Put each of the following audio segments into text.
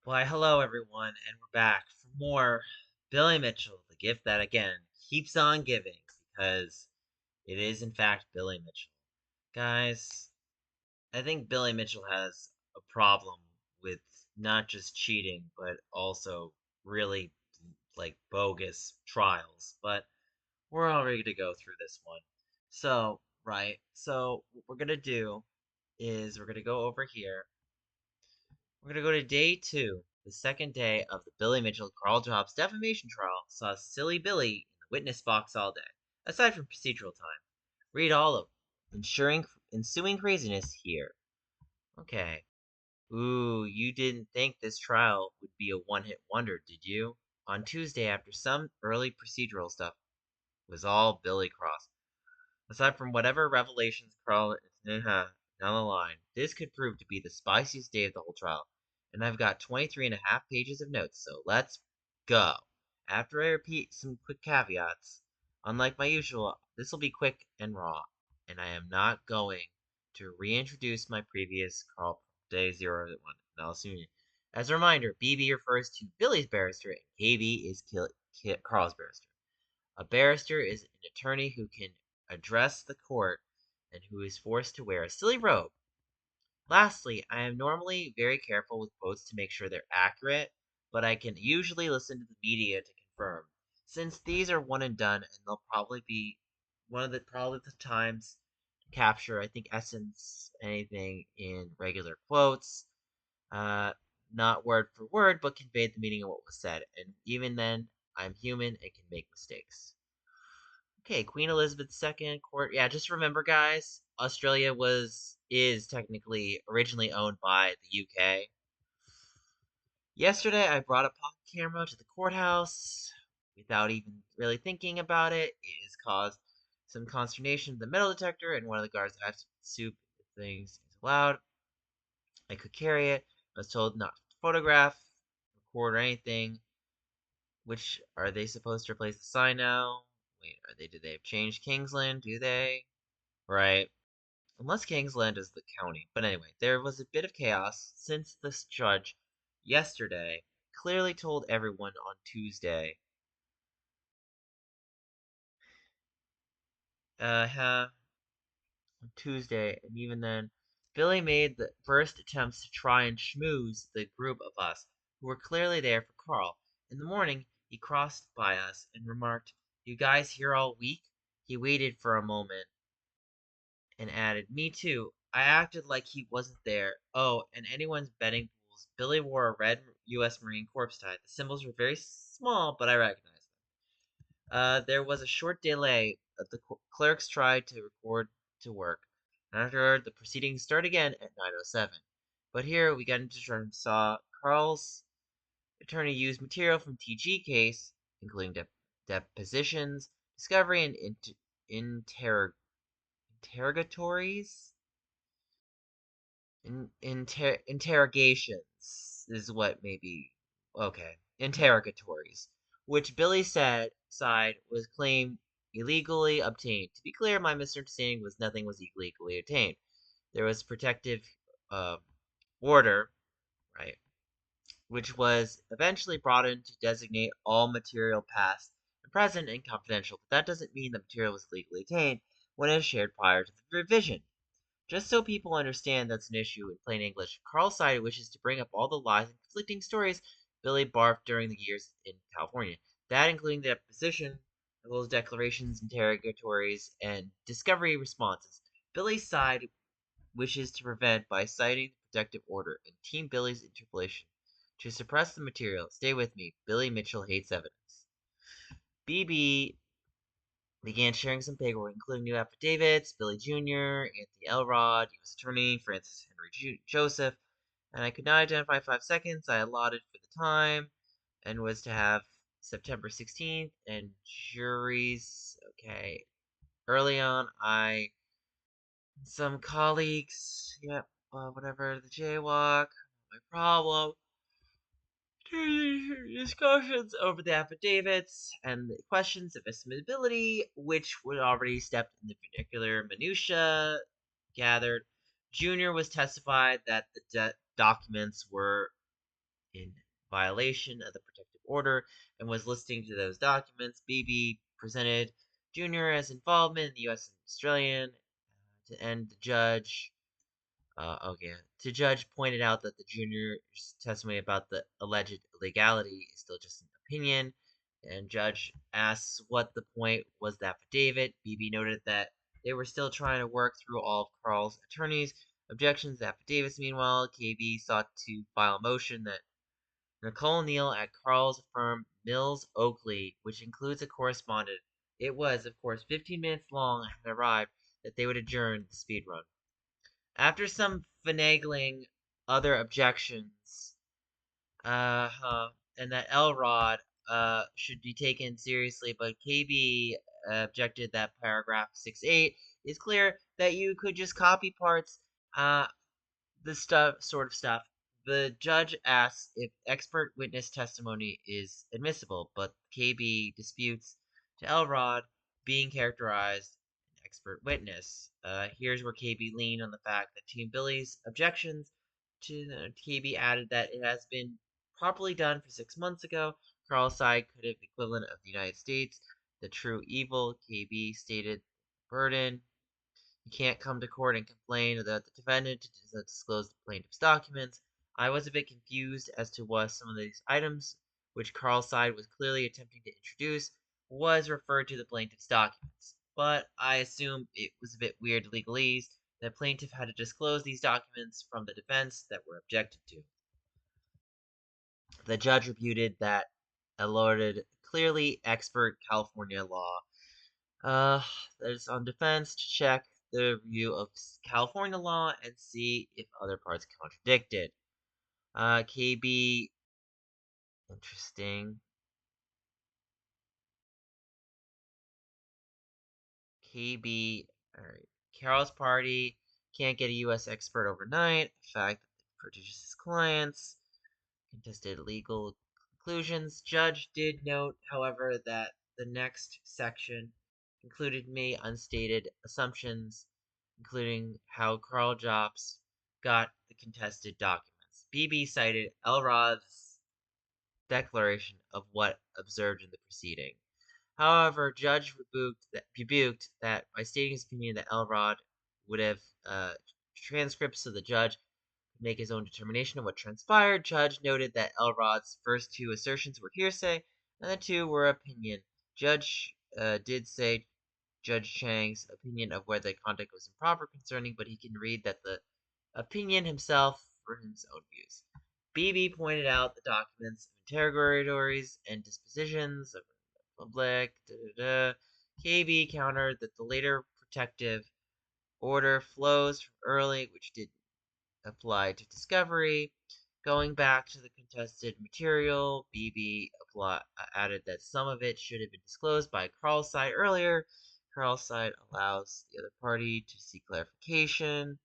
Why, hello everyone, and we're back for more Billy Mitchell, the gift that again keeps on giving, because it is in fact Billy Mitchell. Guys, I think Billy Mitchell has a problem with not just cheating, but also really bogus trials. But we're all ready to go through this one. So what we're gonna do is we're gonna go over here. We're gonna go to day two, the second day of the Billy Mitchell Carl Jobs defamation trial. Saw silly Billy in the witness box all day. Aside from procedural time, read all of ensuing craziness here. Okay. Ooh, you didn't think this trial would be a one-hit wonder, did you? On Tuesday, after some early procedural stuff, was all Billy Cross. Aside from whatever revelations Carl down the line, this could prove to be the spiciest day of the whole trial. And I've got 23 and a half pages of notes, so let's go. After I repeat some quick caveats, unlike my usual, this will be quick and raw, and I am not going to reintroduce my previous Carl Day 01 analysis. As a reminder, BB refers to Billy's barrister, and KB is Carl's barrister. A barrister is an attorney who can address the court and who is forced to wear a silly robe. Lastly, I am normally very careful with quotes to make sure they're accurate, but I can usually listen to the media to confirm. Since these are one and done, and they'll probably be probably the times to capture, I think, essence anything in regular quotes, uh, not word for word, but conveyed the meaning of what was said. And even then, I'm human and can make mistakes. Okay, Queen Elizabeth II court. Yeah, just remember, guys, Australia is technically originally owned by the UK. Yesterday, I brought a pocket camera to the courthouse without even really thinking about it. It has caused some consternation with the metal detector, and one of the guards asked soup if things is allowed. I could carry it. I was told not to photograph, record, or anything. Which are they supposed to replace the sign now? Wait, did they have changed Kingsland? Do they? Right. Unless Kingsland is the county. But anyway, there was a bit of chaos since this judge yesterday clearly told everyone on Tuesday, on Tuesday, and even then, Billy made the first attempts to try and schmooze the group of us who were clearly there for Carl. In the morning, he crossed by us and remarked, "You guys here all week?" He waited for a moment and added, "Me too." I acted like he wasn't there. Oh, and anyone's betting pools. Billy wore a red U.S. Marine Corps tie. The symbols were very small, but I recognized them. There was a short delay. The clerks tried to record to work. And after the proceedings start again at 9:07. But here we got into terms. Saw Carl's attorney use material from TG case, including depositions, discovery, and interrogatories. Interrogations is what maybe okay. Interrogatories, which Billy said side was claimed illegally obtained. To be clear, my misunderstanding was nothing was illegally obtained. There was protective uh, order, right, which was eventually brought in to designate all material past and present and confidential. But that doesn't mean the material was legally obtained when it was shared prior to the revision. Just so people understand that's an issue in plain English, Carl's side wishes to bring up all the lies and conflicting stories Billy barfed during the years in California. That including the deposition, as well as declarations, interrogatories, and discovery responses. Billy's side wishes to prevent by citing the protective order and Team Billy's interpolation to suppress the material. Stay with me. Billy Mitchell hates evidence. BB began sharing some paperwork, including new affidavits, Billy Jr., Anthony Elrod, U.S. Attorney Francis Henry Joseph, and I could not identify 5 seconds I allotted for the time, and was to have September 16th, and juries, okay. Early on, some colleagues, yep, whatever, the jaywalk, my problem, discussions over the affidavits and the questions of admissibility, which would already stepped in the particular minutia gathered. Junior was testified that the documents were in violation of the protective order and was listening to those documents. BB presented Jr. as involvement in the U.S. and Australian to end the judge. Okay. The judge pointed out that the junior's testimony about the alleged illegality is still just an opinion, and judge asks what the point was the affidavit. BB noted that they were still trying to work through all of Carl's attorney's objections to affidavits. Meanwhile, KB sought to file a motion that Nicole Neal at Carl's firm Mills Oakley, which includes a correspondent. It was, of course, 15 minutes long and had arrived that they would adjourn the speed run. After some finagling other objections, and that Elrod should be taken seriously, but KB objected that paragraph 6.8 is clear that you could just copy parts, this sort of stuff. The judge asks if expert witness testimony is admissible, but KB disputes to Elrod being characterized an expert witness. Here's where KB leaned on the fact that Team Billy's objections to KB added that it has been properly done for 6 months ago. Carl's side could have the equivalent of the United States. The true evil, KB stated, burden. You can't come to court and complain that the defendant does not disclose the plaintiff's documents. I was a bit confused as to what some of these items, which Carl's side was clearly attempting to introduce, was referred to the plaintiff's documents. But I assume it was a bit weird legalese that plaintiff had to disclose these documents from the defense that were objected to. The judge reputed that alerted clearly expert California law. That is on defense to check the review of California law and see if other parts contradicted. KB, interesting. KB, alright. Carol's party can't get a U.S. expert overnight. The fact that it produces clients. Contested legal conclusions. Judge did note, however, that the next section included many unstated assumptions, including how Carl Jobs got the contested documents. BB cited Elrod's declaration of what observed in the proceeding. However, Judge rebuked that by stating his opinion that Elrod would have transcripts of the judge make his own determination of what transpired. Judge noted that Elrod's first two assertions were hearsay, and the two were opinion. Judge did say Judge Chang's opinion of whether the conduct was improper concerning, but he can read that the opinion himself for his own views. BB pointed out the documents of interrogatories and dispositions of the public. KB countered that the later protective order flows from early, which did apply to discovery. Going back to the contested material, BB added that some of it should have been disclosed by Carl's side earlier. Carl's side allows the other party to seek clarification.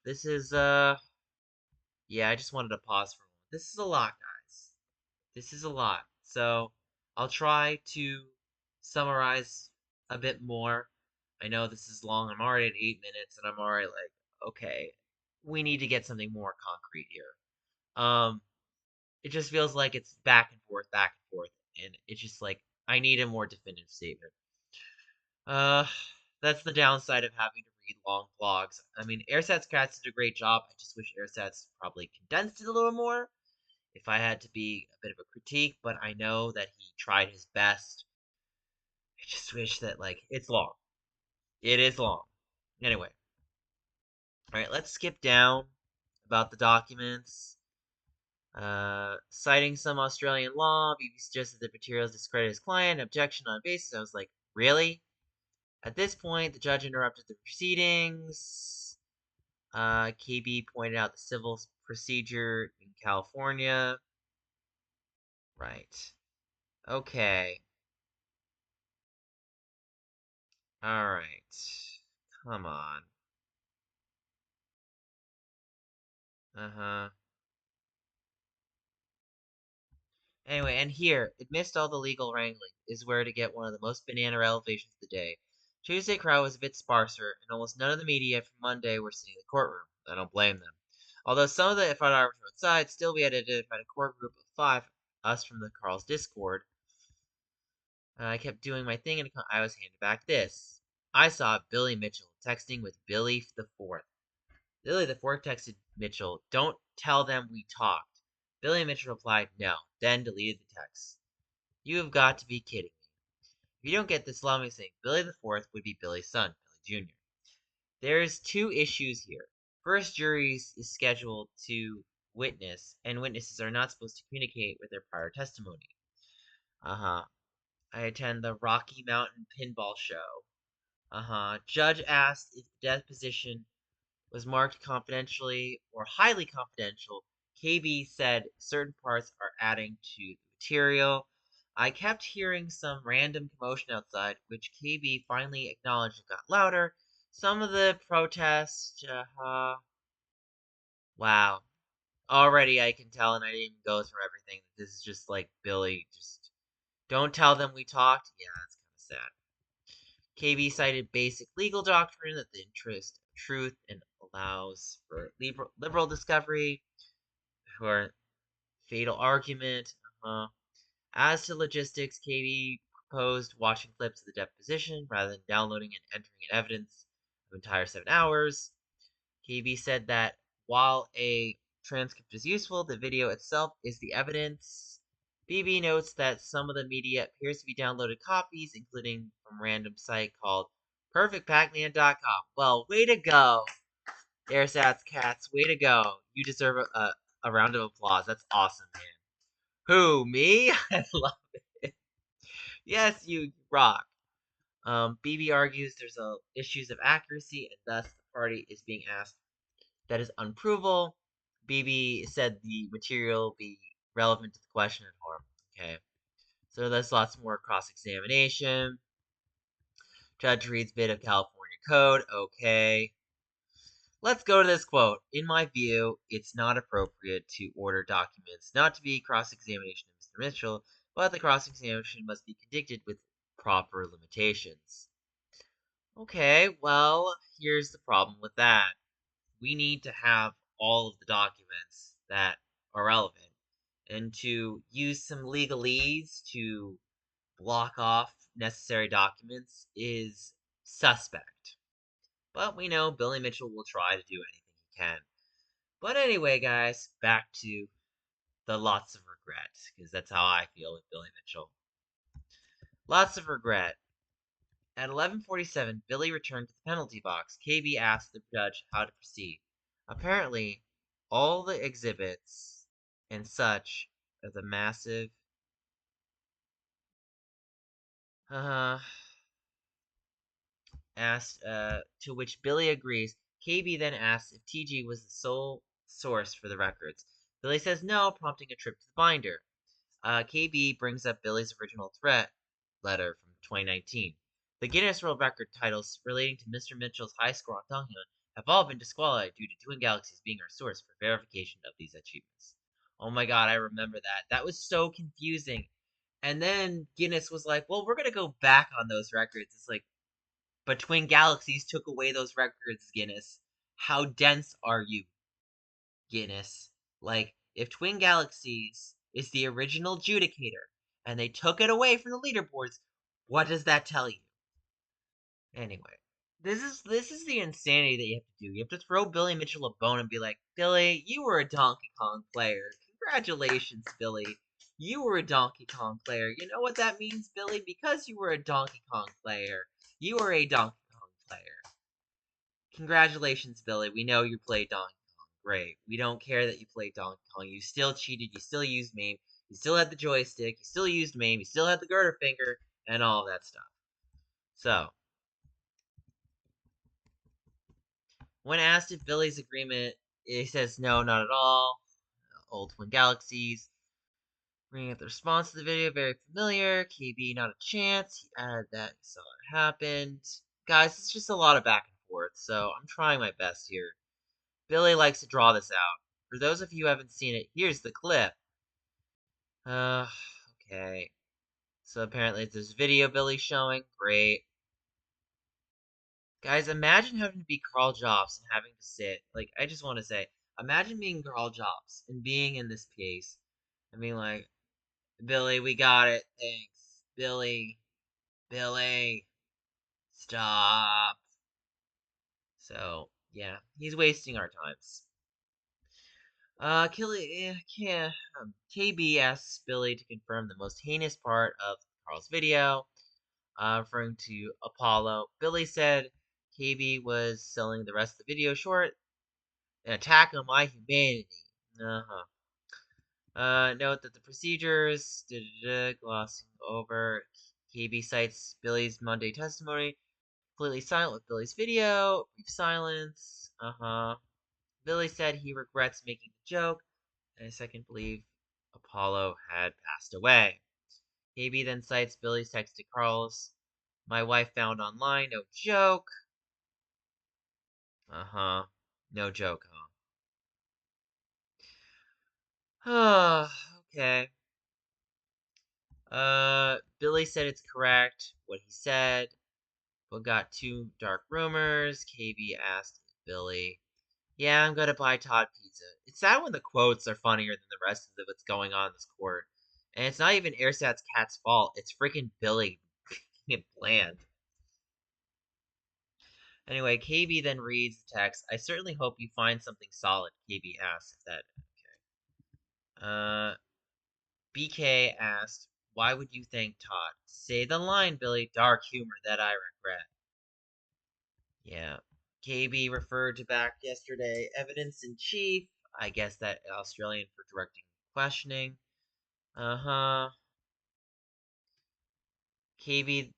This is, yeah, I just wanted to pause for a moment. This is a lot, guys. This is a lot. So, I'll try to summarize a bit more. I know this is long. I'm already at 8 minutes, and I'm already like, okay, we need to get something more concrete here. It just feels like it's back and forth, and it's just like I need a more definitive statement. Uh, that's the downside of having to read long blogs. I mean, Airsats Cats did a great job. I just wish Airsats probably condensed it a little more. If I had to be a bit of a critique, but I know that he tried his best. I just wish that like it's long. It is long. Anyway, all right, let's skip down about the documents. Citing some Australian law, BB suggested the materials discredit his client. Objection on basis. I was like, really? At this point, the judge interrupted the proceedings. KB pointed out the civil procedure in California. Right. Okay. Alright. Come on. Uh-huh. Anyway, and here, amidst all the legal wrangling, is where to get one of the most banana revelations of the day. Tuesday crowd was a bit sparser, and almost none of the media from Monday were sitting in the courtroom. I don't blame them. Although some of the photographers were outside, still we had identified a core group of 5, us from the Carl's Discord. I kept doing my thing, and I was handed back this. I saw Billy Mitchell texting with Billy the Fourth. Billy the Fourth texted Mitchell, "Don't tell them we talked." Billy Mitchell replied, "No," then deleted the text. You have got to be kidding me. If you don't get this, allow me to say Billy the Fourth would be Billy's son, Billy Jr. There's 2 issues here. First, juries is scheduled to witness, and witnesses are not supposed to communicate with their prior testimony. I attend the Rocky Mountain Pinball Show. Judge asked if the deposition was marked confidentially or highly confidential. KB said certain parts are adding to the material. I kept hearing some random commotion outside, which KB finally acknowledged and got louder. Some of the protests, wow. Already I can tell, and I didn't even go through everything. This is just like Billy, just don't tell them we talked. Yeah, that's kind of sad. KB cited basic legal doctrine that the interest of truth and allows for liberal discovery for fatal argument. As to logistics, KB proposed watching clips of the deposition rather than downloading and entering in evidence of entire 7 hours. KB said that while a transcript is useful, the video itself is the evidence. BB notes that some of the media appears to be downloaded copies, including from a random site called perfectpacman.com. Well, way to go, Airsats Cats. Way to go. You deserve a round of applause. That's awesome, man. Who, me? I love it. Yes, you rock. BB argues there's issues of accuracy, and thus the party is being asked that is unprovable. BB said the material be relevant to the question at harm. Okay. So there's lots more cross-examination. Judge reads bit of California code. Okay. Let's go to this quote. In my view, it's not appropriate to order documents not to be cross-examination of Mr. Mitchell, but the cross-examination must be conducted with proper limitations. Okay, well, here's the problem with that. We need to have all of the documents that are relevant. And to use some legalese to block off necessary documents is suspect. But we know Billy Mitchell will try to do anything he can. But anyway, guys, back to the lots of regret, because that's how I feel with Billy Mitchell. Lots of regret. At 11:47, Billy returned to the penalty box. KB asked the judge how to proceed. Apparently, all the exhibits and such of the massive asked to which Billy agrees. KB then asks if TG was the sole source for the records. Billy says no, prompting a trip to the binder. KB brings up Billy's original threat letter from 2019. The Guinness World Record titles relating to Mr. Mitchell's high score on Donghyun have all been disqualified due to Twin Galaxies being our source for verification of these achievements. Oh my god, I remember that. That was so confusing. And then Guinness was like, well, we're going to go back on those records. It's like, but Twin Galaxies took away those records, Guinness. How dense are you, Guinness? Like, if Twin Galaxies is the original adjudicator and they took it away from the leaderboards, what does that tell you? Anyway, this is the insanity that you have to do. You have to throw Billy Mitchell a bone and be like, Billy, you were a Donkey Kong player. Congratulations, Billy. You were a Donkey Kong player. You know what that means, Billy? Because you were a Donkey Kong player, you are a Donkey Kong player. Congratulations, Billy. We know you played Donkey Kong. Great. We don't care that you played Donkey Kong. You still cheated. You still used MAME. You still had the joystick. You still used MAME. You still had the girder finger and all of that stuff. So, when asked if Billy's agreement, he says no, not at all. Old Twin Galaxies. Bringing up the response to the video, very familiar. KB, not a chance. He added that he saw it happened. Guys, it's just a lot of back and forth, so I'm trying my best here. Billy likes to draw this out. For those of you who haven't seen it, here's the clip. Okay. So apparently it's this video Billy showing. Great. Guys, imagine having to be Carl Jobs and having to sit. Like, I just want to say, Imagine being Carl Jobs and being in this case and being like, Billy, we got it. Thanks. Billy, stop. So, yeah, he's wasting our times. KB asks Billy to confirm the most heinous part of Carl's video, referring to Apollo. Billy said KB was selling the rest of the video short, an attack on my humanity. Uh-huh. Note that the procedures, glossing over. KB cites Billy's Monday testimony, completely silent with Billy's video, brief silence. Uh-huh. Billy said he regrets making the joke, and a second believe Apollo had passed away. KB then cites Billy's text to Carl's, my wife found online, no joke. Uh-huh. No joke, huh? Okay. Billy said it's correct, what he said, but got two dark rumors. KB asked Billy, yeah, I'm gonna buy Todd pizza. It's sad when the quotes are funnier than the rest of what's going on in this court. And it's not even Airsat's cat's fault. It's freaking Billy being bland. Anyway, KB then reads the text. I certainly hope you find something solid, KB asks. That okay. BK asked, why would you thank Todd? Say the line, Billy. Dark humor that I regret. Yeah. KB referred to back yesterday. Evidence in chief. I guess that Australian for directing questioning. Uh-huh. KB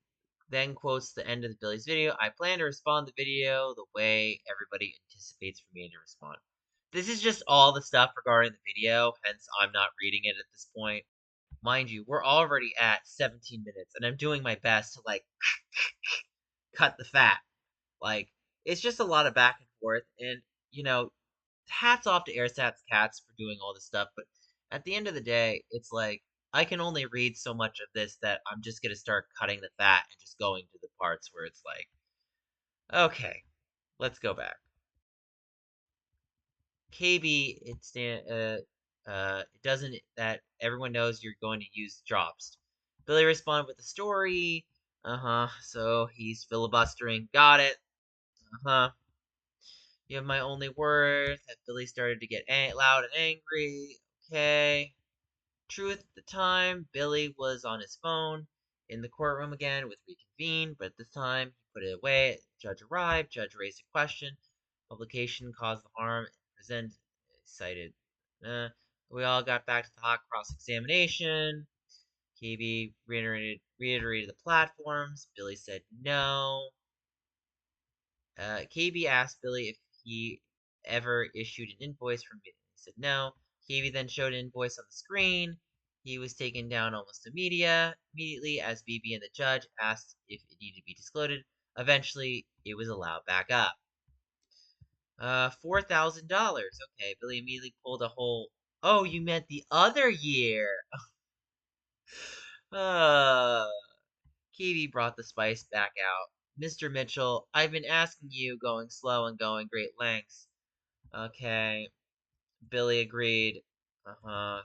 then quotes the end of Billy's video. I plan to respond to the video the way everybody anticipates for me to respond. This is just all the stuff regarding the video, hence I'm not reading it at this point. Mind you, we're already at 17 minutes, and I'm doing my best to, like, cut the fat. Like, it's just a lot of back and forth, and, you know, hats off to Airsat's cats for doing all this stuff, but at the end of the day, it's like, I can only read so much of this that I'm just gonna start cutting the fat and just going to the parts where it's like, okay, let's go back. KB, it doesn't that everyone knows you're going to use drops. Billy responded with a story. Uh-huh. So he's filibustering. Got it. Uh-huh. You have my only worth. That Billy started to get loud and angry. Okay. Truth at the time, Billy was on his phone in the courtroom again with reconvene, but this time he put it away. Judge arrived. Judge raised a question. Publication caused the harm. Present cited. We all got back to the hot cross examination. KB reiterated the platforms. Billy said no. KB asked Billy if he ever issued an invoice from Billy. He said no. KB then showed an invoice on the screen. He was taken down almost immediately as BB and the judge asked if it needed to be disclosed. Eventually, it was allowed back up. $4,000. Okay, Billy immediately pulled a whole. Oh, you meant the other year. uh, Kiwi brought the spice back out. Mr. Mitchell, I've been asking you, going slow and going great lengths. Okay, Billy agreed.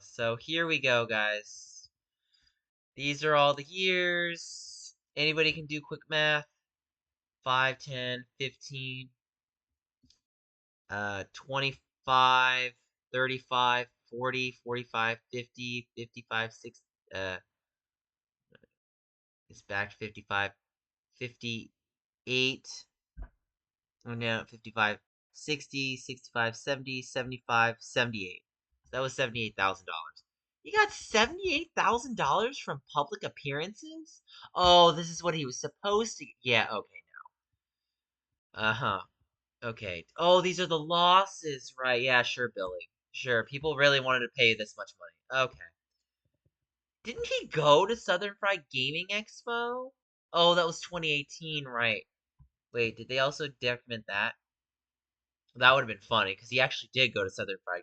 So here we go, guys. These are all the years. Anybody can do quick math. 5, 10, 15, 25, 35, 40, 45, 50, 55, 60, it's back to 55, 58, oh no, 55, 60, 65, 70, 75, 78. So that was $78,000. You got $78,000 from public appearances? Oh, this is what he was supposed to. Yeah, okay. Uh huh. Okay. Oh, these are the losses, right? Yeah, sure, Billy. Sure. People really wanted to pay this much money. Okay. Didn't he go to Southern Fried Gaming Expo? Oh, that was 2018, right? Wait, did they also document that? That would have been funny because he actually did go to Southern Fried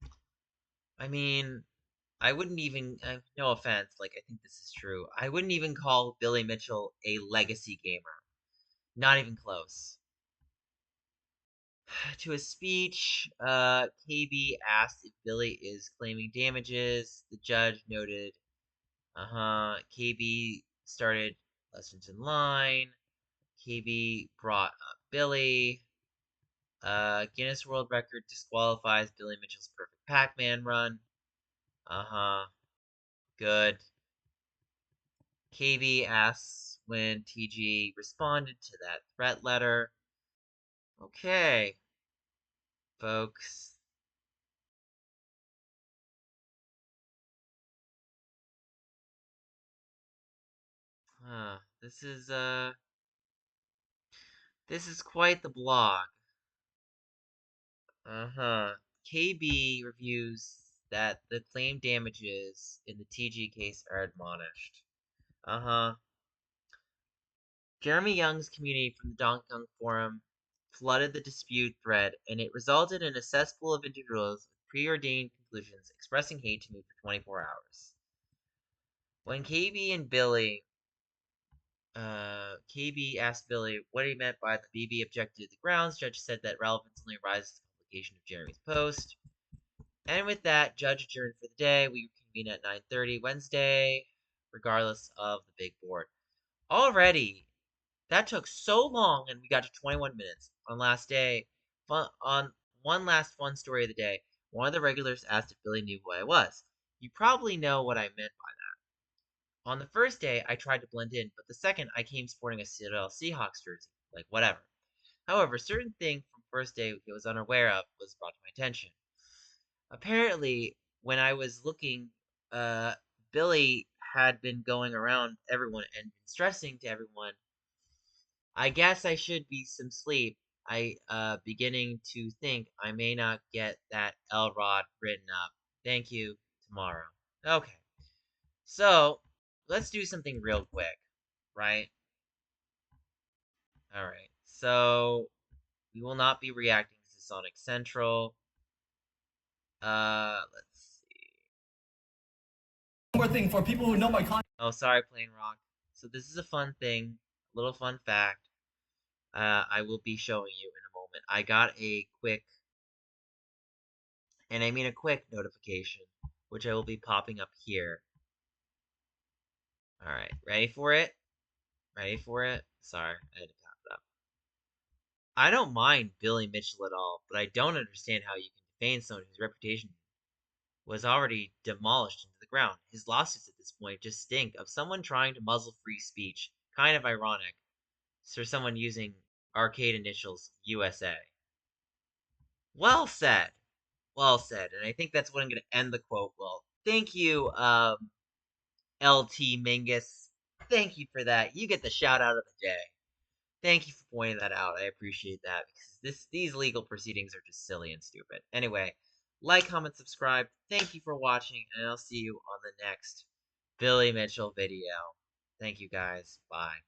Gaming. I mean, I wouldn't even. No offense, like I think this is true. I wouldn't even call Billy Mitchell a legacy gamer. Not even close. To his speech, KB asked if Billy is claiming damages. The judge noted, KB started lessons in line. KB brought up Billy. Guinness World Record disqualifies Billy Mitchell's perfect Pac-Man run. Good. KB asks when TG responded to that threat letter. Okay, folks. This is quite the blog. KB reviews that the claimed damages in the TG case are admonished. Jeremy Young's community from the Donkey Kong forum flooded the dispute thread, and it resulted in a cesspool of individuals with preordained conclusions expressing hate to me for 24 hours. When KB asked Billy what he meant by the BB objected to the grounds, Judge said that relevance only arises to the publication of Jeremy's post. And with that, Judge adjourned for the day. We reconvene at 9:30 Wednesday, regardless of the big board. Already, that took so long, and we got to 21 minutes. On last day, on one last fun story of the day, one of the regulars asked if Billy knew who I was. You probably know what I meant by that. On the first day, I tried to blend in, but the second, I came sporting a Seattle Seahawks jersey. Like, whatever. However, a certain thing from first day he was unaware of was brought to my attention. Apparently, when I was looking, Billy had been going around everyone and stressing to everyone, I guess I should be some sleep. I beginning to think I may not get that Elrod written up. Thank you tomorrow. Okay. So, let's do something real quick, right? All right. So, we will not be reacting to Sonic Central. Let's see. One more thing for people who know my content. Oh, sorry, Plain Rock. So this is a fun thing, a little fun fact. I will be showing you in a moment. I got a quick, and I mean a quick notification, which I will be popping up here. All right, ready for it? Ready for it? Sorry, I had to tap it up. I don't mind Billy Mitchell at all, but I don't understand how you can defame someone whose reputation was already demolished into the ground. His lawsuits at this point just stink of someone trying to muzzle free speech. Kind of ironic for someone using arcade initials USA. Well said. Well said. And I think that's what I'm going to end the quote. Well, thank you, LT Mingus. Thank you for that. You get the shout out of the day. Thank you for pointing that out. I appreciate that because these legal proceedings are just silly and stupid. Anyway, like, comment, subscribe. Thank you for watching, and I'll see you on the next Billy Mitchell video. Thank you guys. Bye.